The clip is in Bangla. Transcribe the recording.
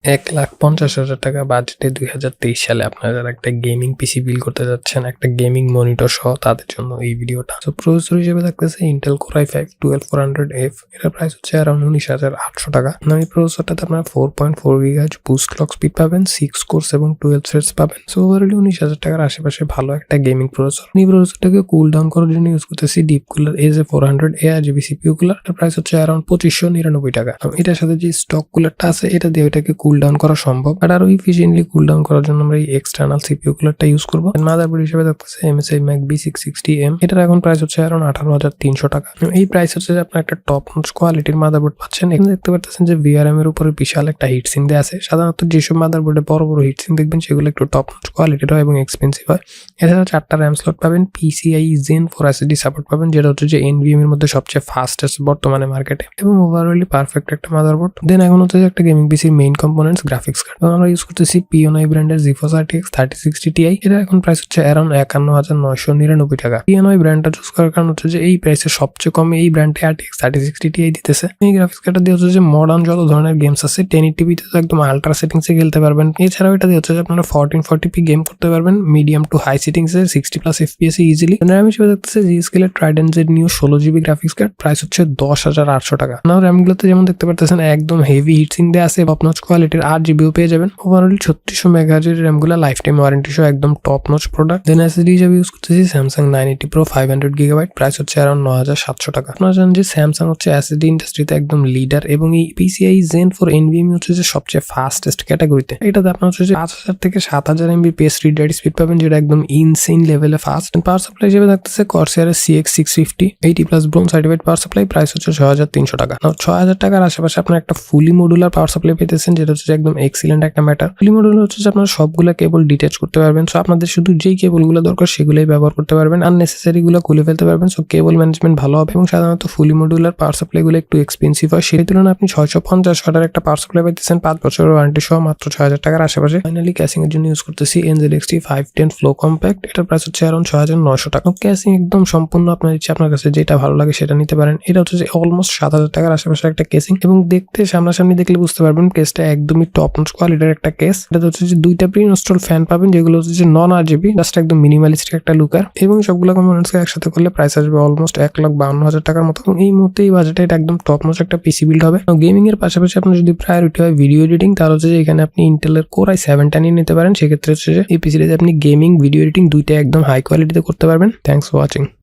1,50,000 টাকা বাজেটে 2023 সালে আপনারা যারা একটা গেমিং পিসি বিল্ড করতে যাচ্ছেন, একটা গেমিং মনিটর সহ, তাদের জন্য এই ভিডিওটা। তো প্রসেসর হিসেবে থাকতেছে ইন্টেল কোর i5 12400F, এটার প্রাইস হচ্ছে অ্যারাউন্ড 19,800 টাকা। এই প্রসেসরটাতে আপনারা 4.4 GHz বুস্ট ক্লক স্পিড পাবেন, 6 কোর্স এবং 12 থ্রেডস পাবেন। সো ওভারঅলি 19,000 টাকার আশেপাশে ভালো একটা গেমিং প্রসেসর। এই প্রসেসরটাকে কুল ডাউন করার জন্য ইউজ করতেছি deep cooler AJ400 ARGB CPU cooler. এটার প্রাইস হচ্ছে অ্যারাউন্ড 2599 টাকা। এটার সাথে যে স্টক কুলারটা আছে, এটা দিয়ে এটাকে কুল ডাউন করা সম্ভব, বাট আরো ইফিশিয়েন্টলি কুল ডাউন করার জন্য আমরা এই এক্সটার্নাল সিপিইউ কুলারটা ইউজ করব। মাদারবোর্ড হিসেবে থাকতেছে MSI Mac B660M, এটার এখন প্রাইস হচ্ছে অ্যারাউন্ড 18,300 টাকা। এই প্রাইস হচ্ছে যে আপনার একটা টপ নচ কোয়ালিটির মাদারবোর্ড পাচ্ছেন। এখানে দেখতে পাচ্ছেন যে VRM এর উপরে বিশাল একটা হিটসিঙ্ক দেওয়া আছে। সাধারণত যেসব মাদারবোর্ডে বড় বড় হিটসিঙ্ক দেখবেন সেগুলো একটু টপ নচ কোয়ালিটির হয় এবং এক্সপেন্সিভ হয়। এছাড়া 4টা RAM স্লট পাবেন, PCIe Gen 4 SSD সাপোর্ট পাবেন, যেটা হচ্ছে যে NVMe এর মধ্যে সবচেয়ে ফাস্টেস্ট বর্তমানে মার্কেটে, এবং ওভারঅলি পারফেক্ট একটা মাদারবোর্ড। দেন এখন হচ্ছে যে একটা গেমিং পিসির মেইন কম্পোনেন্টস গ্রাফিক্স কার্ড। আমরা ইউজ করতেছি PNI ব্র্যান্ডের GeForce RTX 3060 Ti। এটা এখন প্রাইস হচ্ছে অ্যারাউন্ড 51,999 টাকা। PNI ব্র্যান্ডটা চুজ করার কারণ হচ্ছে যে এই প্রাইসে সবচেয়ে কমে এই ব্র্যান্ডে RTX 3060 Ti দিতেছে। এই গ্রাফিক্স কার্ডটা দিয়ে হচ্ছে যে মডার্ন যত ধরনের গেমস আছে 1080p তে একদম আল্ট্রা সেটিংসে খেলতে পারবেন। এছাড়াও এটা দিয়ে হচ্ছে যে আপনারা 1440p গেম করতে পারবেন মিডিয়াম টু হাই সেটিংসে 60+ FPS ইজিলি। RAM হিসেবে দেখতেছে G-Skill এর Trident Z Neo 16GB graphics card, price হচ্ছে 10,800 টাকা। RAM গুলোতে যেমন দেখতে পারতেছেন একদম হেভি হিটসিং দেওয়া আছে, টপ নচ কোয়ালিটির 8GB পেয়ে যাবেন। ওভারঅল 3600 MHz এর RAM গুলো লাইফ টাইম ওয়ারেন্টি সহ একদম টপ নচ প্রোডাক্ট। দেন SSD হিসেবে ইউজ করতেছি Samsung 980 Pro 500GB, প্রাইস হচ্ছে অ্যারাউন্ড 9,700 টাকা। আপনারা জানেন যে Samsung হচ্ছে SSD ইন্ডাস্ট্রিতে একদম লিডার, এবং এই PCIe Gen 4 NVMe হচ্ছে যে সবচেয়ে ফাস্টেস্ট ক্যাটাগরিতে। এটাতে আপনার হচ্ছে যে 5,000 থেকে 7,000 Mbps রিড রাইট স্পিড পাবেন, যেটা একদম ইনসেইন লেভেলে ফাস্ট। পাওয়ার সাপ্লাই হিসেবে থাকতেছে Corsair CX650 80+ bronze certified power supply, price হচ্ছে 6,300 টাকা। 6,000 টাকার আশেপাশে আপনার একটা ফুলি মডুলার পাওয়ার সাপ্লাই পেতেছেন, যেটা হচ্ছে একদম এক্সিলেন্ট একটা ম্যাটার। ফুলি মডুলার হচ্ছে যে আপনারা সবগুলা কেবল ডিটাচ করতে পারবেন। সো আপনাদের শুধু যেই কেবলগুলো দরকার সেগুলোই ব্যবহার করতে পারবেন, আননেসেসারি গুলো খুলে ফেলতে পারবেন। সো কেবল ম্যানেজমেন্ট ভালো হবে, এবং সাধারণত ফুলি মডুলার পাওয়ার সাপ্লাই গুলো একটু এক্সপেন্সিভ হয়। সেই তুলনায় আপনি 650 ওয়াটের একটা পাওয়ার সাপ্লাই পাইতেছেন 5 বছরের ওয়ারেন্টি সহ মাত্র 6,000 টাকার আশেপাশে। ফাইনালি ক্যাসিং এর জন্য ইউজ করতেছি NZXT 510 Flow Compact, এটার প্রাইস হচ্ছে অ্যারাউন্ড 6,900 টাকা। ক্যাসিং একদম সম্পূর্ণ আপনার ইচ্ছা, আপনার কাছে যেটা ভালো লাগে সেটা নিতে পারেন। এটা হচ্ছে যে অলমোস্ট 7,000 টাকার আশেপাশে একটা কেসিং, এবং দেখতে সামনাসামনি দেখলে বুঝতে পারবেন কেসটা একদমই টপ নচ কোয়ালিটির একটা কেস। এটা হচ্ছে যে 2টা প্রি ইনস্টল ফ্যান পাবেন, যেগুলো হচ্ছে যে নন RGB, জাস্ট একদম মিনিমালিস্টিক একটা লুকার, এবং সবগুলো কম্পোনেন্টসকে একসাথে করলে প্রাইস আসবে অলমোস্ট 1,52,000 টাকার মতো। এবং এই মুহূর্তে এই বাজেটে এটা একদম টপ নচ একটা পিসি বিল্ড হবে। গেমিং এর পাশাপাশি আপনার যদি প্রায়োরিটি হয় ভিডিও এডিটিং, তাহলে হচ্ছে যে এখানে আপনি ইন্টেলের কোর i7টা নিয়ে নিতে পারেন। সেক্ষেত্রে হচ্ছে যে এই পিসিটাতে আপনি গেমিং ভিডিও এডিটিং দুইটা একদম হাই কোয়ালিটিতে করতে পারবেন। Thanks for watching.